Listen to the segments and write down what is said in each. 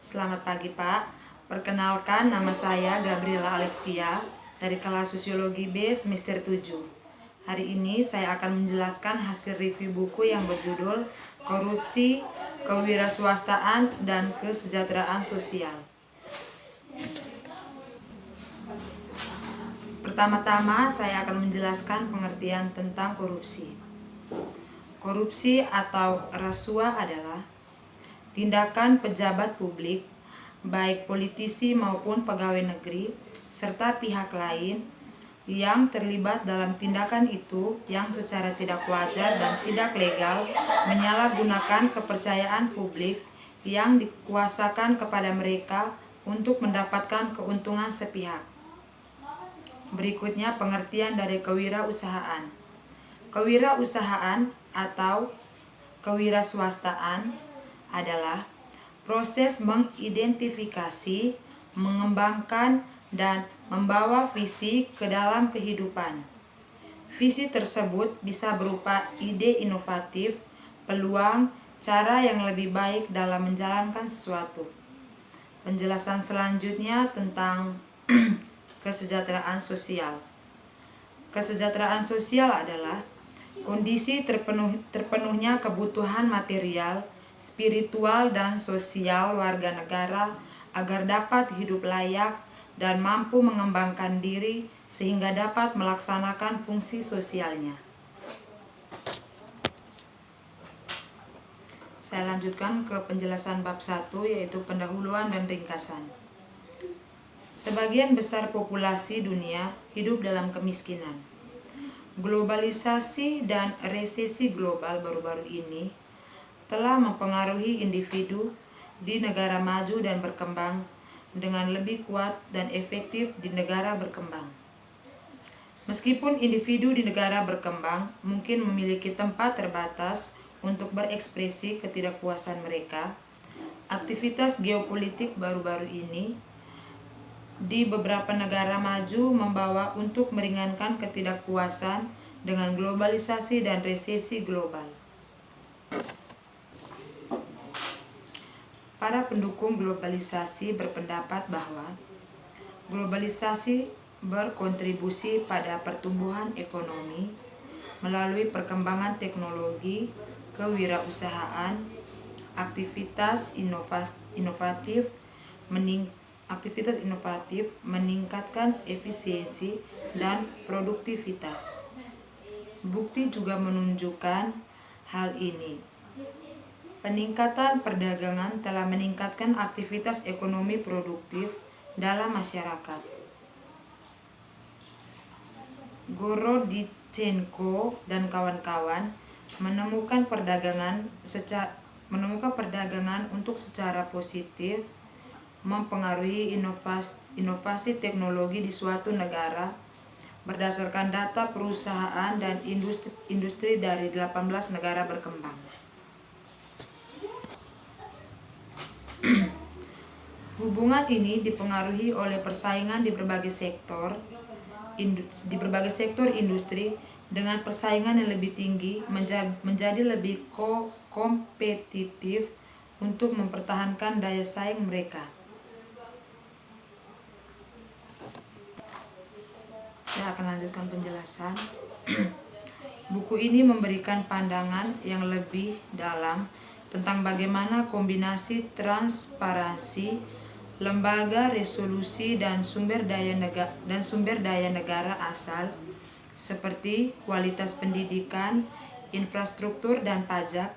Selamat pagi Pak, perkenalkan nama saya Gabriela Alexia dari kelas Sosiologi B semester 7. Hari ini saya akan menjelaskan hasil review buku yang berjudul Korupsi, Kewirausahaan, dan Kesejahteraan Sosial. Pertama-tama saya akan menjelaskan pengertian tentang korupsi. Korupsi atau rasuah adalah tindakan pejabat publik, baik politisi maupun pegawai negeri, serta pihak lain yang terlibat dalam tindakan itu yang secara tidak wajar dan tidak legal menyalahgunakan kepercayaan publik yang dikuasakan kepada mereka untuk mendapatkan keuntungan sepihak. Berikutnya pengertian dari kewirausahaan. Kewirausahaan atau kewirausahaan adalah proses mengidentifikasi, mengembangkan, dan membawa visi ke dalam kehidupan. Visi tersebut bisa berupa ide inovatif, peluang, cara yang lebih baik dalam menjalankan sesuatu. Penjelasan selanjutnya tentang kesejahteraan sosial. Kesejahteraan sosial adalah kondisi terpenuhnya kebutuhan material, spiritual, dan sosial warga negara agar dapat hidup layak dan mampu mengembangkan diri sehingga dapat melaksanakan fungsi sosialnya. Saya lanjutkan ke penjelasan bab 1 yaitu pendahuluan dan ringkasan. Sebagian besar populasi dunia hidup dalam kemiskinan. Globalisasi dan resesi global baru-baru ini telah mempengaruhi individu di negara maju dan berkembang dengan lebih kuat dan efektif di negara berkembang. Meskipun individu di negara berkembang mungkin memiliki tempat terbatas untuk berekspresi ketidakpuasan mereka, aktivitas geopolitik baru-baru ini di beberapa negara maju membawa untuk meringankan ketidakpuasan dengan globalisasi dan resesi global. Para pendukung globalisasi berpendapat bahwa globalisasi berkontribusi pada pertumbuhan ekonomi melalui perkembangan teknologi, kewirausahaan, aktivitas inovatif, meningkatkan efisiensi dan produktivitas. Bukti juga menunjukkan hal ini. Peningkatan perdagangan telah meningkatkan aktivitas ekonomi produktif dalam masyarakat. Gorodichenko dan kawan-kawan menemukan perdagangan untuk secara positif mempengaruhi inovasi teknologi di suatu negara berdasarkan data perusahaan dan industri dari 18 negara berkembang. Hubungan ini dipengaruhi oleh persaingan di berbagai sektor industri dengan persaingan yang lebih tinggi menjadi lebih kompetitif untuk mempertahankan daya saing mereka. Saya akan lanjutkan penjelasan. Buku ini memberikan pandangan yang lebih dalam tentang bagaimana kombinasi transparansi, lembaga resolusi, dan sumber daya negara asal seperti kualitas pendidikan, infrastruktur, dan pajak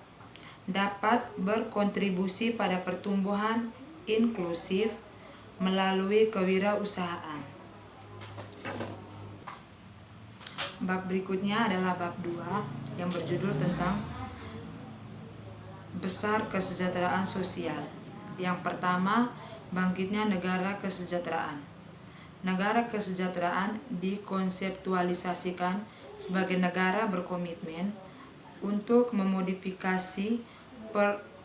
dapat berkontribusi pada pertumbuhan inklusif melalui kewirausahaan. Bab berikutnya adalah bab 2 yang berjudul tentang besar kesejahteraan sosial. Yang pertama, bangkitnya negara kesejahteraan. Negara kesejahteraan dikonseptualisasikan sebagai negara berkomitmen untuk memodifikasi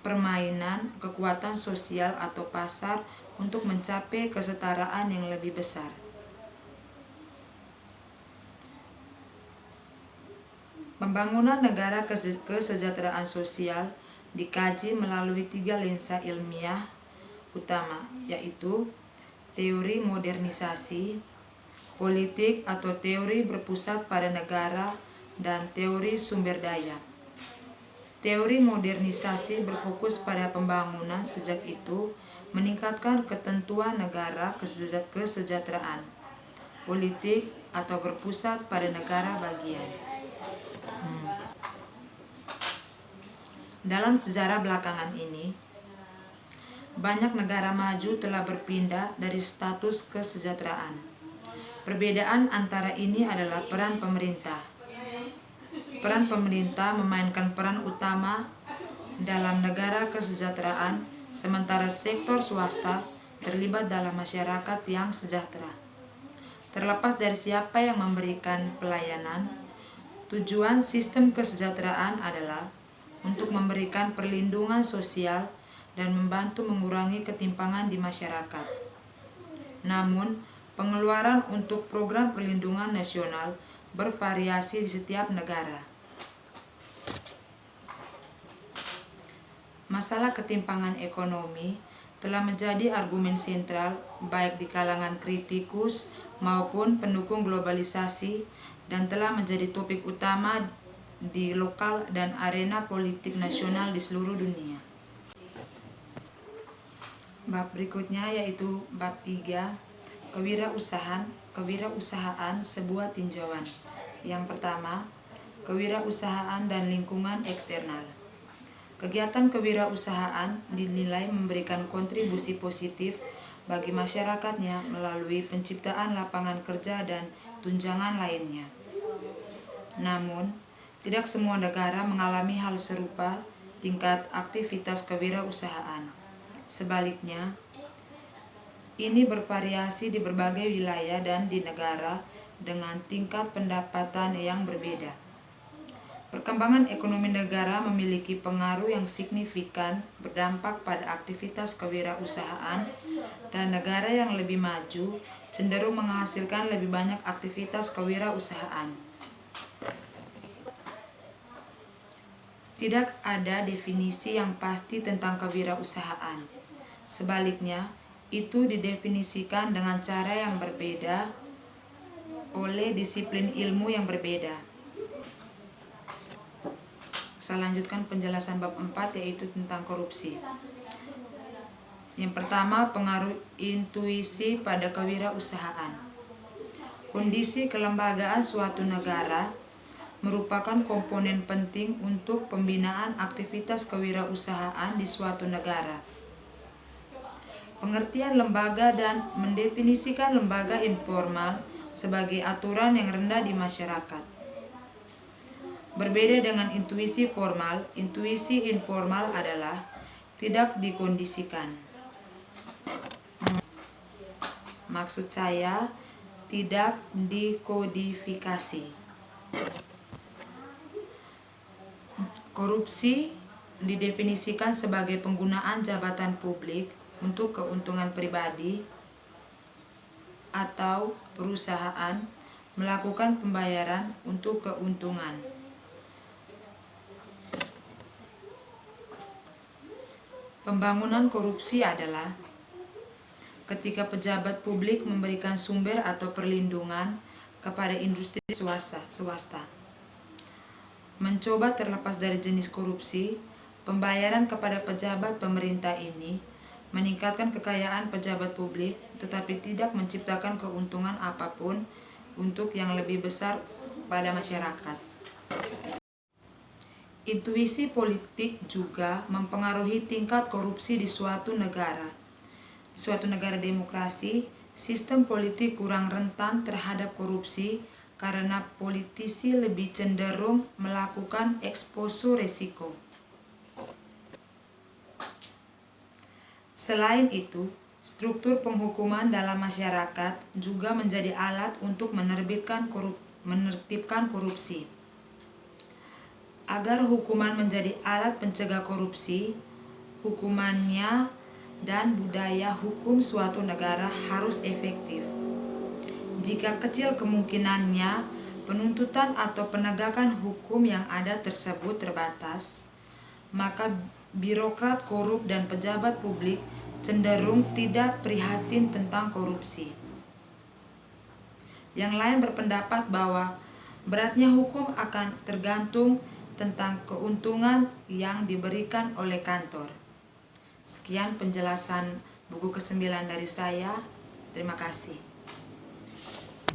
permainan kekuatan sosial atau pasar untuk mencapai kesetaraan yang lebih besar. Pembangunan negara kesejahteraan sosial dikaji melalui 3 lensa ilmiah utama, yaitu teori modernisasi politik atau teori berpusat pada negara dan teori sumber daya. Teori modernisasi berfokus pada pembangunan, sejak itu meningkatkan ketentuan negara kesejahteraan politik atau berpusat pada negara bagian. Dalam sejarah belakangan ini, banyak negara maju telah berpindah dari status kesejahteraan. Perbedaan antara ini adalah peran pemerintah. Peran pemerintah memainkan peran utama dalam negara kesejahteraan, sementara sektor swasta terlibat dalam masyarakat yang sejahtera. Terlepas dari siapa yang memberikan pelayanan, tujuan sistem kesejahteraan adalah untuk memberikan perlindungan sosial dan membantu mengurangi ketimpangan di masyarakat. Namun, pengeluaran untuk program perlindungan nasional bervariasi di setiap negara. Masalah ketimpangan ekonomi telah menjadi argumen sentral baik di kalangan kritikus maupun pendukung globalisasi dan telah menjadi topik utama di lokal dan arena politik nasional di seluruh dunia. Bab berikutnya yaitu bab 3, kewirausahaan sebuah tinjauan. Yang pertama, kewirausahaan dan lingkungan eksternal. Kegiatan kewirausahaan dinilai memberikan kontribusi positif bagi masyarakatnya melalui penciptaan lapangan kerja dan tunjangan lainnya. Namun, tidak semua negara mengalami hal serupa tingkat aktivitas kewirausahaan. Sebaliknya, ini bervariasi di berbagai wilayah dan di negara dengan tingkat pendapatan yang berbeda. Perkembangan ekonomi negara memiliki pengaruh yang signifikan berdampak pada aktivitas kewirausahaan, dan negara yang lebih maju cenderung menghasilkan lebih banyak aktivitas kewirausahaan. Tidak ada definisi yang pasti tentang kewirausahaan. Sebaliknya, itu didefinisikan dengan cara yang berbeda oleh disiplin ilmu yang berbeda. Saya lanjutkan penjelasan bab 4, yaitu tentang korupsi. Yang pertama, pengaruh intuisi pada kewirausahaan. Kondisi kelembagaan suatu negara merupakan komponen penting untuk pembinaan aktivitas kewirausahaan di suatu negara. Pengertian lembaga dan mendefinisikan lembaga informal sebagai aturan yang rendah di masyarakat. Berbeda dengan intuisi formal, intuisi informal adalah tidak dikondisikan. Maksud saya, tidak dikodifikasi. Korupsi didefinisikan sebagai penggunaan jabatan publik untuk keuntungan pribadi atau perusahaan melakukan pembayaran untuk keuntungan. Pembangunan korupsi adalah ketika pejabat publik memberikan sumber atau perlindungan kepada industri swasta. Mencoba terlepas dari jenis korupsi, pembayaran kepada pejabat pemerintah ini meningkatkan kekayaan pejabat publik, tetapi tidak menciptakan keuntungan apapun untuk yang lebih besar pada masyarakat. Intuisi politik juga mempengaruhi tingkat korupsi di suatu negara. Di suatu negara demokrasi, sistem politik kurang rentan terhadap korupsi karena politisi lebih cenderung melakukan eksposur risiko. Selain itu, struktur penghukuman dalam masyarakat juga menjadi alat untuk menertibkan korupsi. Agar hukuman menjadi alat pencegah korupsi, hukumannya dan budaya hukum suatu negara harus efektif. Jika kecil kemungkinannya penuntutan atau penegakan hukum yang ada tersebut terbatas, maka birokrat korup dan pejabat publik cenderung tidak prihatin tentang korupsi. Yang lain berpendapat bahwa beratnya hukum akan tergantung tentang keuntungan yang diberikan oleh kantor. Sekian penjelasan buku ke-9 dari saya. Terima kasih.